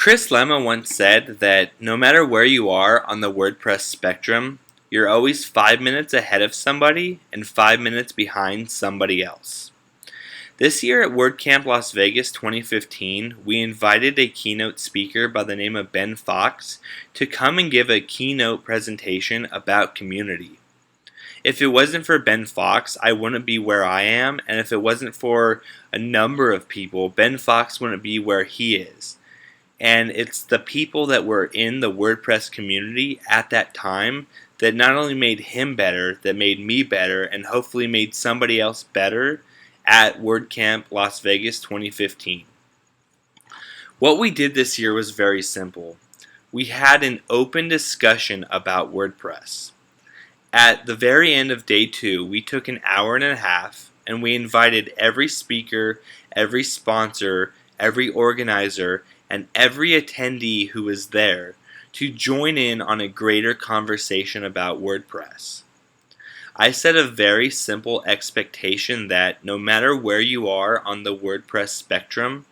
Chris Lemma once said that no matter where you are on the WordPress spectrum, you're always 5 minutes ahead of somebody and 5 minutes behind somebody else. This year at WordCamp Las Vegas 2015, we invited a keynote speaker by the name of Ben Fox to come and give a keynote presentation about community. If it wasn't for Ben Fox, I wouldn't be where I am, and if it wasn't for a number of people, Ben Fox wouldn't be where he is. And it's the people that were in the WordPress community at that time that not only made him better, that made me better, and hopefully made somebody else better at WordCamp Las Vegas 2015. What we did this year was very simple. We had an open discussion about WordPress. At the very end of day 2, we took an hour and a half and we invited every speaker, every sponsor, every organizer, and every attendee who was there to join in on a greater conversation about WordPress. I set a very simple expectation that no matter where you are on the WordPress spectrum,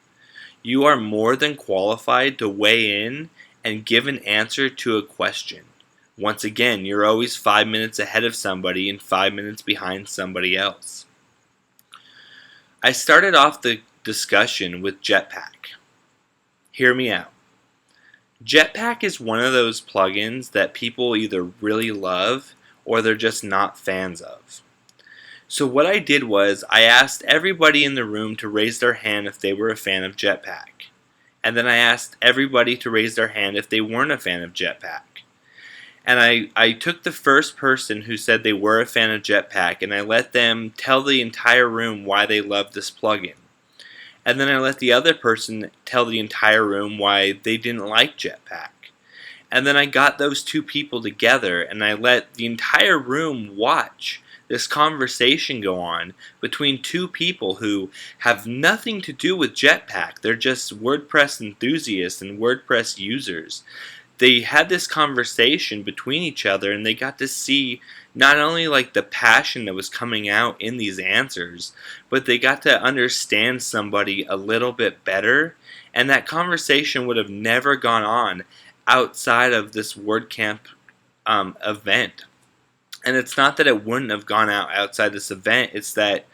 you are more than qualified to weigh in and give an answer to a question. Once again, you're always 5 minutes ahead of somebody and 5 minutes behind somebody else. I started off the discussion with JetPack. Hear me out. JetPack is one of those plugins that people either really love or they're just not fans of. So what I did was I asked everybody in the room to raise their hand if they were a fan of JetPack. And then I asked everybody to raise their hand if they weren't a fan of JetPack. And I took the first person who said they were a fan of JetPack and I let them tell the entire room why they loved this plugin. And then I let the other person tell the entire room why they didn't like JetPack. And then I got those two people together and I let the entire room watch this conversation go on between two people who have nothing to do with JetPack. They're just WordPress enthusiasts and WordPress users. They had this conversation between each other and they got to see not only like the passion that was coming out in these answers, but they got to understand somebody a little bit better, and that conversation would have never gone on outside of this WordCamp event. And it's not that it wouldn't have gone out outside this event, it's that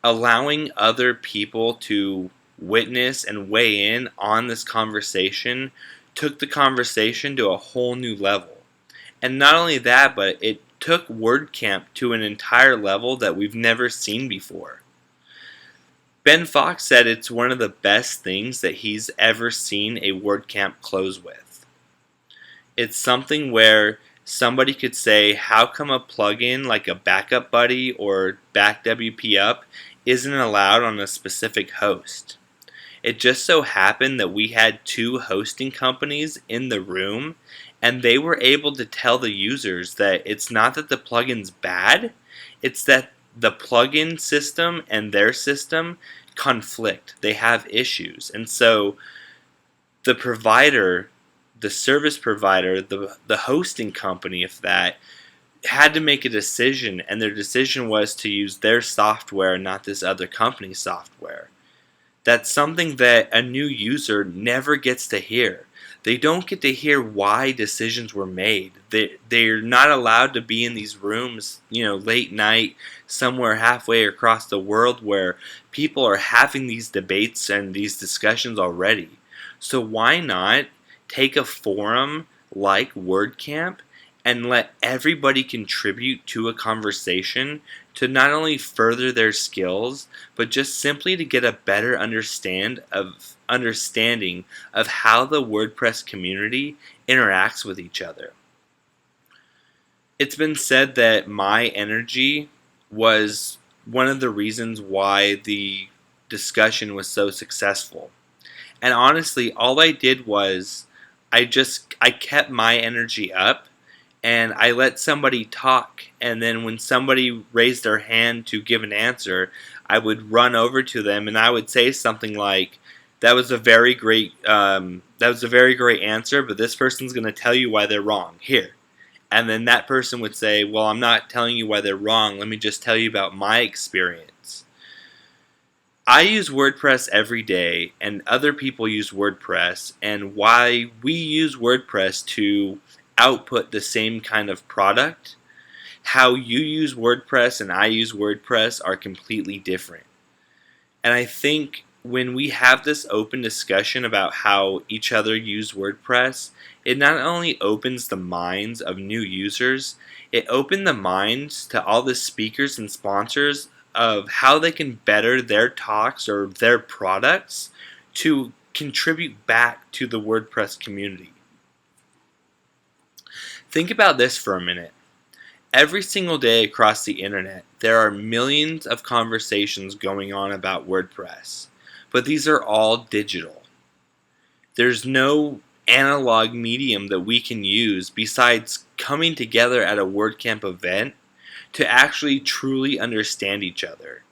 allowing other people to witness and weigh in on this conversation took the conversation to a whole new level. And not only that, but it took WordCamp to an entire level that we've never seen before. Ben Fox said it's one of the best things that he's ever seen a WordCamp close with. It's something where somebody could say, how come a plugin like a Backup Buddy or BackWP Up isn't allowed on a specific host? It just so happened that we had two hosting companies in the room and they were able to tell the users that it's not that the plugin's bad, it's that the plugin system and their system conflict. They have issues. And so the provider, the service provider, the hosting company, if that, had to make a decision, and their decision was to use their software, not this other company's software. That's something that a new user never gets to hear. They don't get to hear why decisions were made. They're not allowed to be in these rooms, late night, somewhere halfway across the world where people are having these debates and these discussions already. So why not take a forum like WordCamp and let everybody contribute to a conversation to not only further their skills, but just simply to get a better understanding of how the WordPress community interacts with each other. It's been said that my energy was one of the reasons why the discussion was so successful. And honestly, all I did was I kept my energy up and I let somebody talk, and then when somebody raised their hand to give an answer, I would run over to them and I would say something like, that was a very great answer, but this person's going to tell you why they're wrong. Here. And then that person would say, well, I'm not telling you why they're wrong. Let me just tell you about my experience. I use WordPress every day, and other people use WordPress, and why we use WordPress to output the same kind of product. How you use WordPress and I use WordPress are completely different. And I think when we have this open discussion about how each other use WordPress, it not only opens the minds of new users, it opened the minds to all the speakers and sponsors of how they can better their talks or their products to contribute back to the WordPress community. Think about this for a minute. Every single day across the internet, there are millions of conversations going on about WordPress, but these are all digital. There's no analog medium that we can use besides coming together at a WordCamp event to actually truly understand each other.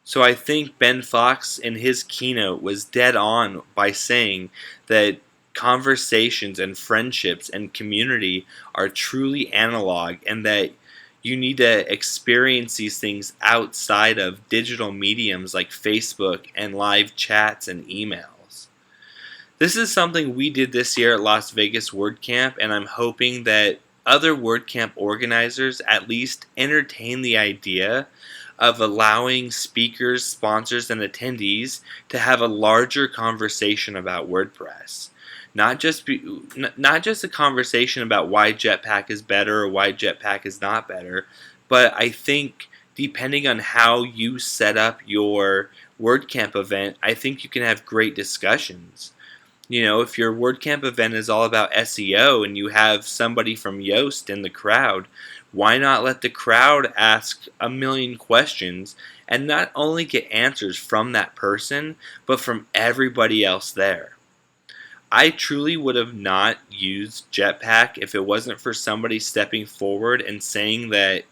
So I think Ben Fox in his keynote was dead on by saying that conversations and friendships and community are truly analog, and that you need to experience these things outside of digital mediums like Facebook and live chats and emails. This is something we did this year at Las Vegas WordCamp, and I'm hoping that other WordCamp organizers at least entertain the idea of allowing speakers, sponsors, and attendees to have a larger conversation about WordPress. Not just a conversation about why JetPack is better or why JetPack is not better, but I think depending on how you set up your WordCamp event, I think you can have great discussions. If your WordCamp event is all about SEO and you have somebody from Yoast in the crowd, why not let the crowd ask a million questions and not only get answers from that person, but from everybody else there? I truly would have not used JetPack if it wasn't for somebody stepping forward and saying that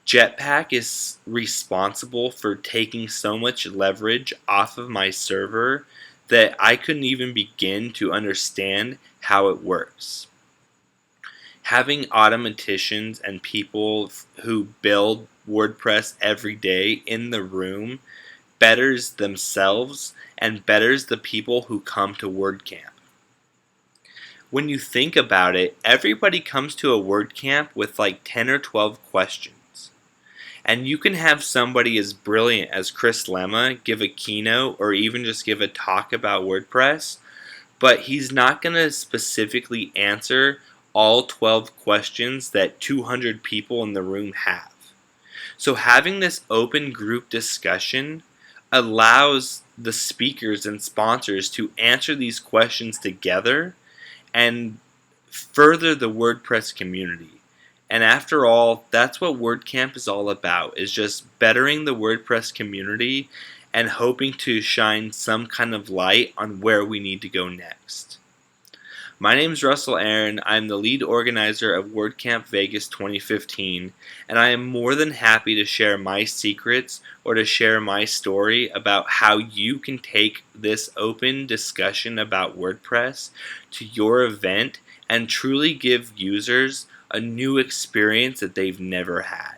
JetPack is responsible for taking so much leverage off of my server that I couldn't even begin to understand how it works. Having automaticians and people who build WordPress every day in the room betters themselves and betters the people who come to WordCamp. When you think about it, everybody comes to a WordCamp with like 10 or 12 questions. And you can have somebody as brilliant as Chris Lemma give a keynote or even just give a talk about WordPress, but he's not going to specifically answer all 12 questions that 200 people in the room have. So having this open group discussion allows the speakers and sponsors to answer these questions together and further the WordPress community. And after all, that's what WordCamp is all about, is just bettering the WordPress community and hoping to shine some kind of light on where we need to go next. My name is Russell Aaron. I'm the lead organizer of WordCamp Vegas 2015, and I am more than happy to share my secrets or to share my story about how you can take this open discussion about WordPress to your event and truly give users a new experience that they've never had.